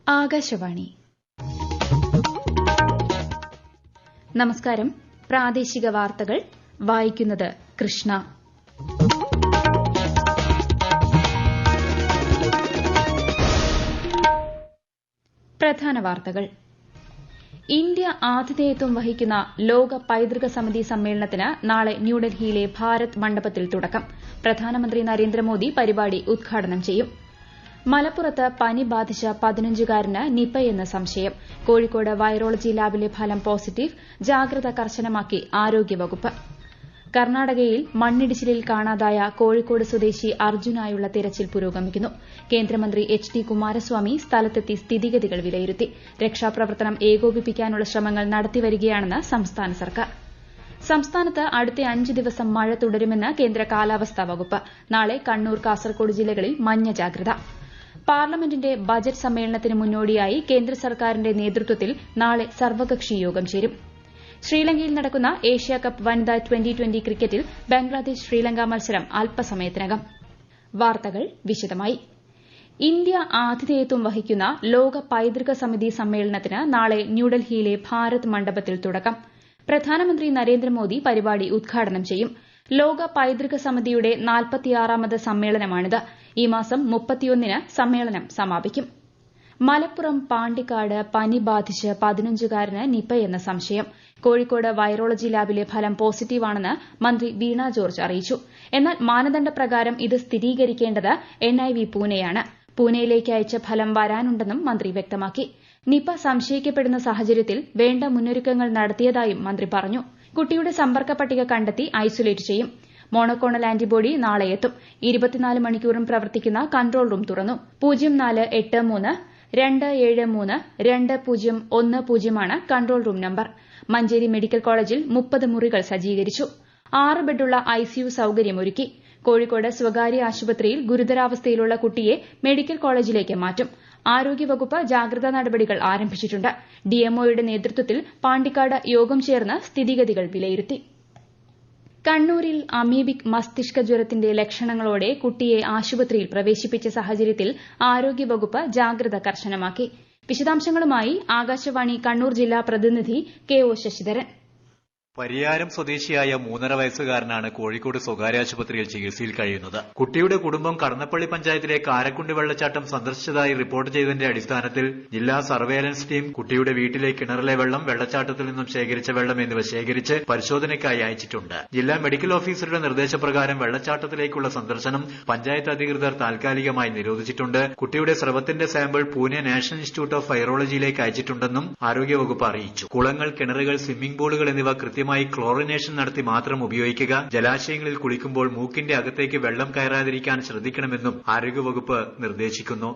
ആകാശവാണി. നമസ്കാരം. പ്രാദേശിക വാർത്തകൾ വായിക്കുന്നത് കൃഷ്ണ. പ്രധാന വാർത്തകൾ. ഇന്ത്യ ആതിഥേയത്വം വഹിക്കുന്ന ലോക പൈതൃക സമിതി സമ്മേളനത്തിന് നാളെ ന്യൂഡൽഹിയിലെ ഭാരത് മണ്ഡപത്തിൽ തുടക്കം. പ്രധാനമന്ത്രി നരേന്ദ്രമോദി പരിപാടി ഉദ്ഘാടനം ചെയ്യും. മലപ്പുറത്ത് പനി ബാധിച്ച 15-കാരന് നിപയെന്ന് സംശയം. കോഴിക്കോട് വൈറോളജി ലാബിലെ ഫലം പോസിറ്റീവ്. ജാഗ്രത കർശനമാക്കി ആരോഗ്യവകുപ്പ്. കർണാടകയിൽ മണ്ണിടിച്ചിലിൽ കാണാതായ കോഴിക്കോട് സ്വദേശി അർജുനായുള്ള തിരച്ചിൽ പുരോഗമിക്കുന്നു. കേന്ദ്രമന്ത്രി എച്ച്.ഡി. കുമാരസ്വാമി സ്ഥലത്തെത്തി സ്ഥിതിഗതികൾ വിലയിരുത്തി. രക്ഷാപ്രവർത്തനം ഏകോപിപ്പിക്കാനുള്ള ശ്രമങ്ങൾ നടത്തിവരികയാണെന്ന് സംസ്ഥാന സർക്കാർ. സംസ്ഥാനത്ത് അടുത്ത 5 ദിവസം മഴ തുടരുമെന്ന് കേന്ദ്ര കാലാവസ്ഥാ വകുപ്പ്. നാളെ കണ്ണൂർ, കാസർകോട് ജില്ലകളിൽ മഞ്ഞ ജാഗ്രത. പാർലമെന്റിന്റെ ബജറ്റ് സമ്മേളനത്തിന് മുന്നോടിയായി കേന്ദ്ര സർക്കാരിന്റെ നേതൃത്വത്തിൽ നാളെ സർവകക്ഷി യോഗം ചേരും. ശ്രീലങ്കയിൽ നടക്കുന്ന ഏഷ്യാകപ്പ് വനിതാ ട്വന്റി ക്രിക്കറ്റിൽ ബംഗ്ലാദേശ് ശ്രീലങ്ക മത്സരം അല്പസമയത്തിനകം. വാർത്തകൾ വിശദമായി. ഇന്ത്യ ആതിഥേയത്വം വഹിക്കുന്ന ലോക പൈതൃക സമിതി സമ്മേളനത്തിന് നാളെ ന്യൂഡൽഹിയിലെ ഭാരത് മണ്ഡപത്തിൽ തുടക്കം. പ്രധാനമന്ത്രി നരേന്ദ്രമോദി പരിപാടി ഉദ്ഘാടനം ചെയ്യും. ലോക പൈതൃക സമിതിയുടെ 46ാമത് സമ്മേളനമാണിത്. ഈ മാസം 31-ന് സമ്മേളനം സമാപിക്കും. മലപ്പുറം പാണ്ടിക്കാട് പനി ബാധിച്ച് 15-കാരന് നിപയെന്ന് സംശയം. കോഴിക്കോട് വൈറോളജി ലാബിലെ ഫലം പോസിറ്റീവാണെന്ന് മന്ത്രി വീണ ജോർജ് അറിയിച്ചു. എന്നാൽ മാനദണ്ഡപ്രകാരം ഇത് സ്ഥിരീകരിക്കേണ്ടത് NIV പൂനെയാണ്. പൂനെയിലേക്ക് അയച്ച ഫലം വരാനുണ്ടെന്നും മന്ത്രി വ്യക്തമാക്കി. നിപ സംശയിക്കപ്പെടുന്ന സാഹചര്യത്തിൽ വേണ്ട മുന്നൊരുക്കങ്ങൾ നടത്തിയതായും മന്ത്രി പറഞ്ഞു. കുട്ടിയുടെ സമ്പർക്ക പട്ടിക കണ്ടെത്തി ഐസൊലേറ്റ് ചെയ്യും. മോണോക്ലോണൽ ആന്റിബോഡി നാളെ എത്തും. 24 മണിക്കൂറും പ്രവർത്തിക്കുന്ന കൺട്രോൾ റൂം തുറന്നു. 0483 273 2010 ആണ് control room number. Manjeri medical കോളേജിൽ 30 മുറികൾ സജ്ജീകരിച്ചു. 6 ബെഡുള്ള ICU സൌകര്യമൊരുക്കി. കോഴിക്കോട് സ്വകാര്യ ആശുപത്രിയിൽ ഗുരുതരാവസ്ഥയിലുള്ള കുട്ടിയെ മെഡിക്കൽ കോളേജിലേക്ക് മാറ്റും. ആരോഗ്യവകുപ്പ് ജാഗ്രതാ നടപടികൾ ആരംഭിച്ചിട്ടുണ്ട്. DMOയുടെ നേതൃത്വത്തിൽ പാണ്ടിക്കാട് യോഗം ചേർന്ന് സ്ഥിതിഗതികൾ വിലയിരുത്തി. കണ്ണൂരിൽ അമീബിക് മസ്തിഷ്ക ജ്വരത്തിന്റെ ലക്ഷണങ്ങളോടെ കുട്ടിയെ ആശുപത്രിയിൽ പ്രവേശിപ്പിച്ച സാഹചര്യത്തിൽ ആരോഗ്യവകുപ്പ് ജാഗ്രത കർശനമാക്കി. വിശദാംശങ്ങളുമായി ആകാശവാണി കണ്ണൂർ ജില്ലാ പ്രതിനിധി KO ശശിധരൻ. പരിയാരം സ്വദേശിയായ 3.5 വയസ്സുകാരനാണ് കോഴിക്കോട് സ്വകാര്യ ആശുപത്രിയിൽ ചികിത്സയിൽ കഴിയുന്നത്. കുട്ടിയുടെ കുടുംബം കടന്നപ്പള്ളി പഞ്ചായത്തിലെ കാരക്കുണ്ട് വെള്ളച്ചാട്ടം സന്ദർശിച്ചതായി റിപ്പോർട്ട് ചെയ്തതിന്റെ അടിസ്ഥാനത്തിൽ ജില്ലാ സർവേലൻസ് ടീം കുട്ടിയുടെ വീട്ടിലെ കിണറിലെ വെള്ളം, വെള്ളച്ചാട്ടത്തിൽ നിന്നും ശേഖരിച്ച വെള്ളം എന്നിവ ശേഖരിച്ച് പരിശോധനയ്ക്കായി അയച്ചിട്ടുണ്ട്. ജില്ലാ മെഡിക്കൽ ഓഫീസറുടെ നിർദ്ദേശപ്രകാരം വെള്ളച്ചാട്ടത്തിലേക്കുള്ള സന്ദർശനം പഞ്ചായത്ത് അധികൃതർ താൽക്കാലികമായി നിരോധിച്ചിട്ടുണ്ട്. കുട്ടിയുടെ സ്രവത്തിന്റെ sample Pune national institute of വൈറോളജിയിലേക്ക് അയച്ചിട്ടുണ്ടെന്നും ആരോഗ്യവകുപ്പ് അറിയിച്ചു. കുളങ്ങൾ, കിണറുകൾ, സ്വിമ്മിംഗ് പൂളുകൾ എന്നിവ കൃത്യമായി ക്ലോറിനേഷൻ നടത്തി മാത്രം ഉപയോഗിക്കുക. ജലാശയങ്ങളിൽ കുളിക്കുമ്പോൾ മൂക്കിന്റെ അകത്തേക്ക് വെള്ളം കയറാതിരിക്കാൻ ശ്രദ്ധിക്കണമെന്നും ആരോഗ്യവകുപ്പ് നിർദ്ദേശിക്കുന്നു.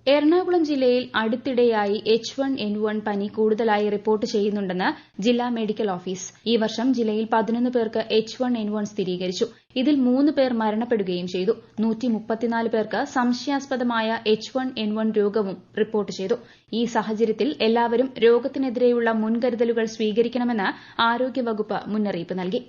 എറണാകുളം ജില്ലയിൽ അടുത്തിടെയായി H1N1 പനി കൂടുതലായി റിപ്പോർട്ട് ചെയ്യുന്നുണ്ടെന്ന് ജില്ലാ മെഡിക്കൽ ഓഫീസ്. ഈ വർഷം ജില്ലയിൽ 11 പേർക്ക് H1N1 സ്ഥിരീകരിച്ചു. ഇതിൽ 3 പേർ മരണപ്പെടുകയും ചെയ്തു. 134 പേർക്ക് സംശയാസ്പദമായ H1N1 രോഗവും റിപ്പോർട്ട് ചെയ്തു. ഈ സാഹചര്യത്തിൽ എല്ലാവരും രോഗത്തിനെതിരെയുള്ള മുൻകരുതലുകൾ സ്വീകരിക്കണമെന്ന് ആരോഗ്യവകുപ്പ് മുന്നറിയിപ്പ് നൽകി.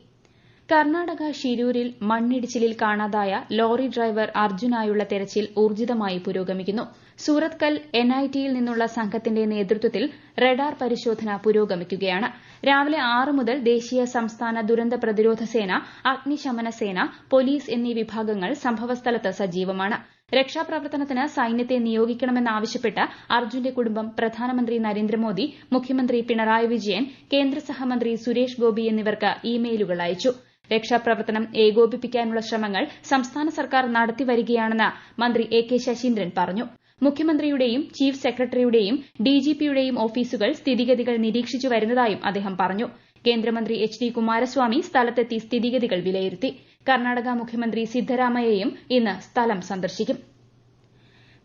കർണാടക ഷിരൂരിൽ മണ്ണിടിച്ചിലിൽ കാണാതായ ലോറി ഡ്രൈവർ അർജുനായുള്ള തെരച്ചിൽ ഊർജിതമായി പുരോഗമിക്കുന്നു. സൂറത്കൽ NITയിൽ നിന്നുള്ള സംഘത്തിന്റെ നേതൃത്വത്തിൽ റഡാർ പരിശോധന പുരോഗമിക്കുകയാണ്. രാവിലെ 6 മുതൽ ദേശീയ, സംസ്ഥാന ദുരന്ത പ്രതിരോധ സേന, അഗ്നിശമന സേന, പോലീസ് എന്നീ വിഭാഗങ്ങൾ സംഭവസ്ഥലത്ത് സജീവമാണ്. രക്ഷാപ്രവർത്തനത്തിന് സൈന്യത്തെ നിയോഗിക്കണമെന്നാവശ്യപ്പെട്ട് അർജുന്റെ കുടുംബം പ്രധാനമന്ത്രി നരേന്ദ്രമോദി, മുഖ്യമന്ത്രി പിണറായി വിജയൻ, കേന്ദ്ര സഹമന്ത്രി സുരേഷ് ഗോപി എന്നിവർക്ക് ഇമെയിലുകൾ അയച്ചു. രക്ഷാപ്രവർത്തനം ഏകോപിപ്പിക്കാനുള്ള ശ്രമങ്ങൾ സംസ്ഥാന സർക്കാർ നടത്തിവരികയാണെന്ന് മന്ത്രി AK ശശീന്ദ്രൻ പറഞ്ഞു. മുഖ്യമന്ത്രിയുടെയും ചീഫ് സെക്രട്ടറിയുടെയും DGPയുടെയും ഓഫീസുകൾ സ്ഥിതിഗതികൾ നിരീക്ഷിച്ചു വരുന്നതായും അദ്ദേഹം പറഞ്ഞു. കേന്ദ്രമന്ത്രി എച്ച്.ഡി. കുമാരസ്വാമി സ്ഥലത്തെത്തി സ്ഥിതിഗതികൾ വിലയിരുത്തി. കർണാടക മുഖ്യമന്ത്രി സിദ്ധരാമയ്യയും ഇന്ന് സ്ഥലം സന്ദർശിക്കും.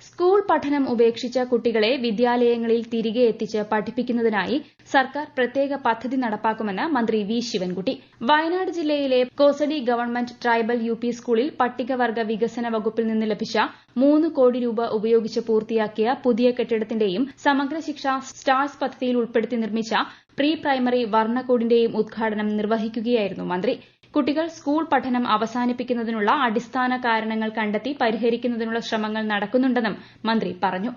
സ്കൂൾ പഠനം ഉപേക്ഷിച്ച കുട്ടികളെ വിദ്യാലയങ്ങളിൽ തിരികെ എത്തിച്ച് പഠിപ്പിക്കുന്നതിനായി സർക്കാർ പ്രത്യേക പദ്ധതി നടപ്പാക്കുമെന്ന് മന്ത്രി വി ശിവൻകുട്ടി. വയനാട് ജില്ലയിലെ കോസടി ഗവൺമെന്റ് ട്രൈബൽ UP സ്കൂളിൽ പട്ടികവർഗ വികസന വകുപ്പിൽ നിന്ന് ലഭിച്ച 3 കോടി രൂപ ഉപയോഗിച്ച് പൂർത്തിയാക്കിയ പുതിയ കെട്ടിടത്തിന്റെയും സമഗ്ര ശിക്ഷ സ്റ്റാർസ് പദ്ധതിയിൽ ഉൾപ്പെടുത്തി നിർമ്മിച്ച പ്രീ പ്രൈമറി വർണ്ണക്കോടിന്റെയും ഉദ്ഘാടനം നിർവഹിക്കുകയായിരുന്നു മന്ത്രി. കുട്ടികൾ സ്കൂൾ പഠനം അവസാനിപ്പിക്കുന്നതിനുള്ള അടിസ്ഥാന കാരണങ്ങൾ കണ്ടെത്തി പരിഹരിക്കുന്നതിനുള്ള ശ്രമങ്ങൾ നടക്കുന്നുണ്ടെന്നും മന്ത്രി പറഞ്ഞു.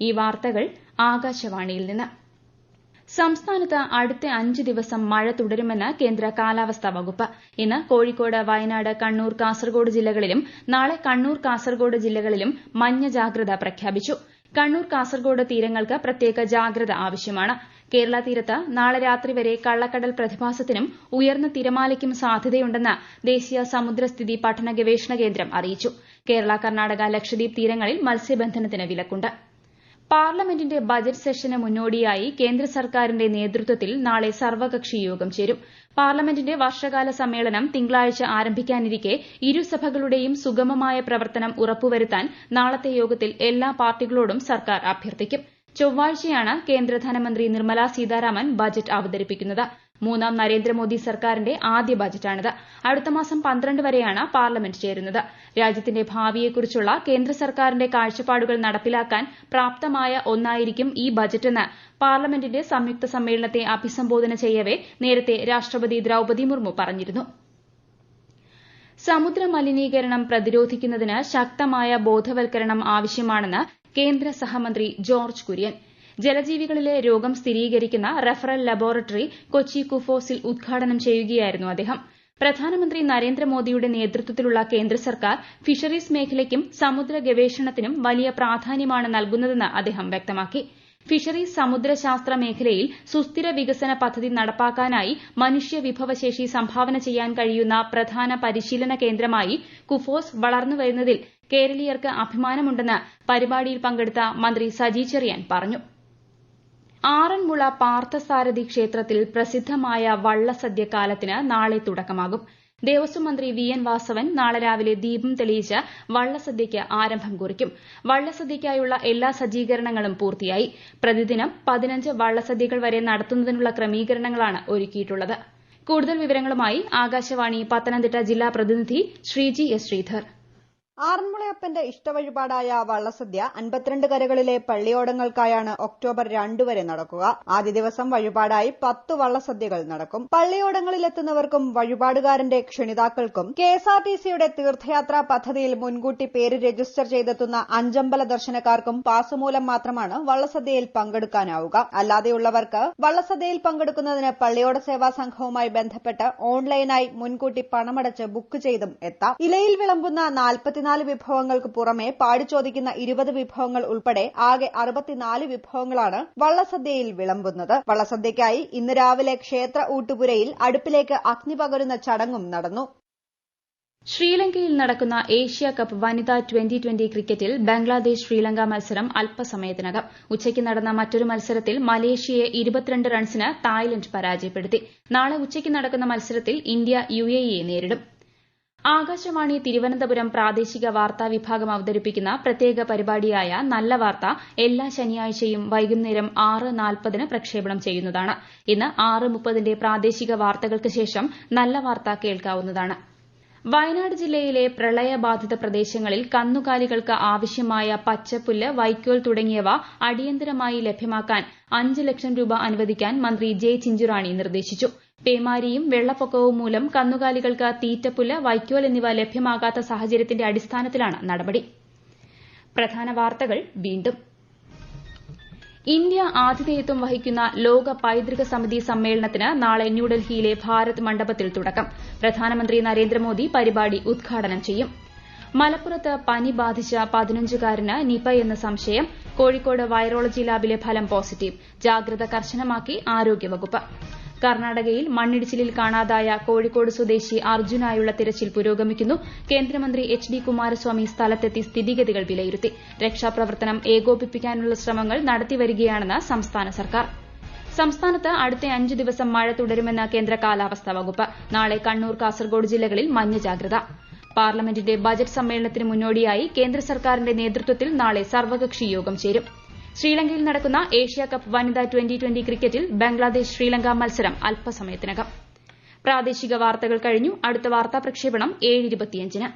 ഈ വാർത്തകൾ ആകാശവാണിയിൽ നിന്ന്. സംസ്ഥാനത്ത് അടുത്ത 5 ദിവസം മഴ തുടരുമെന്ന് കേന്ദ്ര കാലാവസ്ഥാ വകുപ്പ്. ഇന്ന് കോഴിക്കോട്, വയനാട്, കണ്ണൂർ, കാസർഗോഡ് ജില്ലകളിലും നാളെ കണ്ണൂർ, കാസർഗോഡ് ജില്ലകളിലും മഞ്ഞ ജാഗ്രത പ്രഖ്യാപിച്ചു. കണ്ണൂർ, കാസർഗോഡ് തീരങ്ങൾക്ക് പ്രത്യേക ജാഗ്രത ആവശ്യമാണ്. കേരള തീരത്ത് നാളെ രാത്രി വരെ കള്ളക്കടൽ പ്രതിഭാസത്തിനും ഉയർന്ന തിരമാലയ്ക്കും സാധ്യതയുണ്ടെന്ന് ദേശീയ സമുദ്രസ്ഥിതി പഠന ഗവേഷണ കേന്ദ്രം അറിയിച്ചു. കേരള, കർണാടക, ലക്ഷദ്വീപ് തീരങ്ങളിൽ മത്സ്യബന്ധനത്തിന് വിലക്കുണ്ട്. പാർലമെന്റിന്റെ ബജറ്റ് സെഷന് മുന്നോടിയായി കേന്ദ്ര സർക്കാരിന്റെ നേതൃത്വത്തിൽ നാളെ സർവകക്ഷി യോഗം ചേരും. പാർലമെന്റിന്റെ വർഷകാല സമ്മേളനം തിങ്കളാഴ്ച ആരംഭിക്കാനിരിക്കെ ഇരുസഭകളുടെയും സുഗമമായ പ്രവർത്തനം ഉറപ്പുവരുത്താൻ നാളത്തെ യോഗത്തിൽ എല്ലാ പാർട്ടികളോടും സർക്കാർ അഭ്യർത്ഥിക്കും. ചൊവ്വാഴ്ചയാണ് കേന്ദ്ര ധനമന്ത്രി നിർമ്മല സീതാരാമൻ ബജറ്റ് അവതരിപ്പിക്കുന്നത്. മൂന്നാം നരേന്ദ്രമോദി സർക്കാരിന്റെ ആദ്യ ബജറ്റാണിത്. അടുത്ത മാസം 12 വരെയാണ് പാർലമെന്റ് ചേരുന്നത്. രാജ്യത്തിന്റെ ഭാവിയെക്കുറിച്ചുള്ള കേന്ദ്ര സർക്കാരിന്റെ കാഴ്ചപ്പാടുകൾ നടപ്പിലാക്കാൻ പ്രാപ്തമായ ഒന്നായിരിക്കും ഈ ബജറ്റെന്ന് പാർലമെന്റിന്റെ സംയുക്ത സമ്മേളനത്തെ അഭിസംബോധന ചെയ്യവെ നേരത്തെ രാഷ്ട്രപതി ദ്രൌപദി മുർമു പറഞ്ഞിരുന്നു. സമുദ്ര മലിനീകരണം പ്രതിരോധിക്കുന്നതിന് ശക്തമായ ബോധവൽക്കരണം ആവശ്യമാണെന്ന് കേന്ദ്ര സഹമന്ത്രി ജോർജ് കുര്യൻ. ജലജീവികളിലെ രോഗം സ്ഥിരീകരിക്കുന്ന റഫറൽ ലബോറട്ടറി കൊച്ചി കുഫോസിൽ ഉദ്ഘാടനം ചെയ്യുകയായിരുന്നു അദ്ദേഹം. പ്രധാനമന്ത്രി നരേന്ദ്രമോദിയുടെ നേതൃത്വത്തിലുള്ള കേന്ദ്ര സർക്കാർ ഫിഷറീസ് മേഖലയ്ക്കും സമുദ്ര ഗവേഷണത്തിനും വലിയ പ്രാധാന്യമാണ് നൽകുന്നതെന്ന് അദ്ദേഹം വ്യക്തമാക്കി. ഫിഷറീസ് സമുദ്രശാസ്ത്ര മേഖലയിൽ സുസ്ഥിര വികസന പദ്ധതി നടപ്പാക്കാനായി മനുഷ്യ വിഭവശേഷി സംഭാവന ചെയ്യാൻ കഴിയുന്ന പ്രധാന പരിശീലന കേന്ദ്രമായി കുഫോസ് വളർന്നുവരുന്നതിൽ കേരളീയർക്ക് അഭിമാനമുണ്ടെന്ന് പരിപാടിയിൽ പങ്കെടുത്ത മന്ത്രി സജി ചെറിയാൻ പറഞ്ഞു. ആറന്മുള പാർത്ഥസാരഥി ക്ഷേത്രത്തിൽ പ്രസിദ്ധമായ വള്ളസദ്യ കാലത്തിന് നാളെ തുടക്കമാകും. ദേവസ്വം മന്ത്രി വി.എൻ. വാസവൻ നാളെ രാവിലെ ദീപം തെളിയിച്ച് വള്ളസദ്യയ്ക്ക് ആരംഭം കുറിക്കും. വള്ളസദ്യയ്ക്കായുള്ള എല്ലാ സജ്ജീകരണങ്ങളും പൂർത്തിയായി. പ്രതിദിനം 15 വള്ളസദ്യകൾ വരെ നടത്തുന്നതിനുള്ള ക്രമീകരണങ്ങളാണ് ഒരുക്കിയിട്ടുള്ളത്. കൂടുതൽ വിവരങ്ങളുമായി ആകാശവാണി പത്തനംതിട്ട ജില്ലാ പ്രതിനിധി ശ്രീജി എസ് ശ്രീധർ. ആറന്മുളയപ്പന്റെ ഇഷ്ടവഴിപാടായ വള്ളസദ്യ 52 കരകളിലെ പള്ളിയോടങ്ങൾക്കായാണ് ഒക്ടോബർ 2 വരെ നടക്കുക. ആദ്യ ദിവസം വഴിപാടായി 10 വള്ളസദ്യകൾ നടക്കും. പള്ളിയോടങ്ങളിലെത്തുന്നവർക്കും വഴിപാടുകാരന്റെ ക്ഷണിതാക്കൾക്കും കെഎസ്ആർടിസിയുടെ തീർത്ഥയാത്രാ പദ്ധതിയിൽ മുൻകൂട്ടി പേര് രജിസ്റ്റർ ചെയ്തെത്തുന്ന അഞ്ചമ്പല ദർശനക്കാർക്കും പാസ് മൂലം മാത്രമാണ് വള്ളസദ്യയിൽ പങ്കെടുക്കാനാവുക. അല്ലാതെയുള്ളവർക്ക് വള്ളസദ്യയിൽ പങ്കെടുക്കുന്നതിന് പള്ളിയോട സേവാ സംഘവുമായി ബന്ധപ്പെട്ട് ഓൺലൈനായി മുൻകൂട്ടി പണമടച്ച് ബുക്ക് ചെയ്തും എത്താം. ഇലയിൽ വിളമ്പുന്ന 44 വിഭവങ്ങൾക്ക് പുറമെ പാടിച്ചോദിക്കുന്ന 20 വിഭവങ്ങൾ ഉൾപ്പെടെ ആകെ 64 വിഭവങ്ങളാണ് വള്ളസദ്യയിൽ വിളമ്പുന്നത്. വള്ളസദ്യയ്ക്കായി ഇന്ന് രാവിലെ ക്ഷേത്ര ഊട്ടുപുരയിൽ അടുപ്പിലേക്ക് അഗ്നി പകരുന്ന ചടങ്ങും നടന്നു. ശ്രീലങ്കയിൽ നടക്കുന്ന ഏഷ്യ കപ്പ് വനിതാ 2020 ക്രിക്കറ്റിൽ ബംഗ്ലാദേശ് ശ്രീലങ്ക മത്സരം അല്പസമയത്തിനകം. ഉച്ചയ്ക്ക് നടന്ന മറ്റൊരു മത്സരത്തിൽ മലേഷ്യയെ 22 റൺസിന് തായ്ലന്റ് പരാജയപ്പെടുത്തി. നാളെ ഉച്ചയ്ക്ക് നടക്കുന്ന മത്സരത്തിൽ ഇന്ത്യ UAE-യെ നേരിടും. ആകാശവാണി തിരുവനന്തപുരം പ്രാദേശിക വാർത്താ വിഭാഗം അവതരിപ്പിക്കുന്ന പ്രത്യേക പരിപാടിയായ നല്ല വാർത്ത എല്ലാ ശനിയാഴ്ചയും വൈകുന്നേരം 6:40 പ്രക്ഷേപണം ചെയ്യുന്നതാണ്. ഇന്ന് 6:30 പ്രാദേശിക വാർത്തകൾക്ക് ശേഷം നല്ല വാർത്ത കേൾക്കാവുന്നതാണ്. വയനാട് ജില്ലയിലെ പ്രളയബാധിത പ്രദേശങ്ങളിൽ കന്നുകാലികൾക്ക് ആവശ്യമായ പച്ചപ്പുല്ല്, വൈക്കോൽ തുടങ്ങിയവ അടിയന്തരമായി ലഭ്യമാക്കാൻ 5 ലക്ഷം രൂപ അനുവദിക്കാൻ മന്ത്രി ജെ ചിഞ്ചുറാണി നിർദ്ദേശിച്ചു. പേമാരിയും വെള്ളപ്പൊക്കവും മൂലം കന്നുകാലികൾക്ക് തീറ്റപ്പുല്ല്, വൈക്കോൽ എന്നിവ ലഭ്യമാകാത്ത സാഹചര്യത്തിന്റെ അടിസ്ഥാനത്തിലാണ് നടപടി. പ്രധാന വാർത്തകൾ വീണ്ടും. ഇന്ത്യ ആതിഥേയത്വം വഹിക്കുന്ന ലോക പൈതൃക സമിതി സമ്മേളനത്തിന് നാളെ ന്യൂഡൽഹിയിലെ ഭാരത് മണ്ഡപത്തിൽ തുടക്കം. പ്രധാനമന്ത്രി നരേന്ദ്രമോദി പരിപാടി ഉദ്ഘാടനം ചെയ്യും. മലപ്പുറത്ത് പനി ബാധിച്ച 15-കാരന് നിപയെന്ന് സംശയം. കോഴിക്കോട് വൈറോളജി ലാബിലെ ഫലം പോസിറ്റീവ്. ജാഗ്രത കർശനമാക്കി ആരോഗ്യവകുപ്പ്. കർണാടകയിൽ മണ്ണിടിച്ചിലിൽ കാണാതായ കോഴിക്കോട് സ്വദേശി അർജുനായുള്ള തിരച്ചിൽ പുരോഗമിക്കുന്നു. കേന്ദ്രമന്ത്രി എച്ച്.ഡി. കുമാരസ്വാമി സ്ഥലത്തെത്തി സ്ഥിതിഗതികൾ വിലയിരുത്തി. രക്ഷാപ്രവർത്തനം ഏകോപിപ്പിക്കാനുള്ള ശ്രമങ്ങൾ നടത്തിവരികയാണെന്ന് സംസ്ഥാന സർക്കാർ. സംസ്ഥാനത്ത് അടുത്ത 5 ദിവസം മഴ തുടരുമെന്ന് കേന്ദ്ര കാലാവസ്ഥാ വകുപ്പ്. നാളെ കണ്ണൂർ, കാസർഗോഡ് ജില്ലകളിൽ മഞ്ഞ ജാഗ്രത. പാർലമെന്റിന്റെ ബജറ്റ് സമ്മേളനത്തിന് മുന്നോടിയായി കേന്ദ്ര സർക്കാരിന്റെ നേതൃത്വത്തിൽ നാളെ സർവകക്ഷി യോഗം ചേരും. ശ്രീലങ്കയിൽ നടക്കുന്ന ഏഷ്യ കപ്പ് വനിതാ 2020 ക്രിക്കറ്റിൽ ബംഗ്ലാദേശ് ശ്രീലങ്ക മത്സരം അല്പസമയത്തിനകം. പ്രാദേശിക വാർത്തകൾ കഴിഞ്ഞു. അടുത്ത വാർത്താ പ്രക്ഷേപണം 7:25.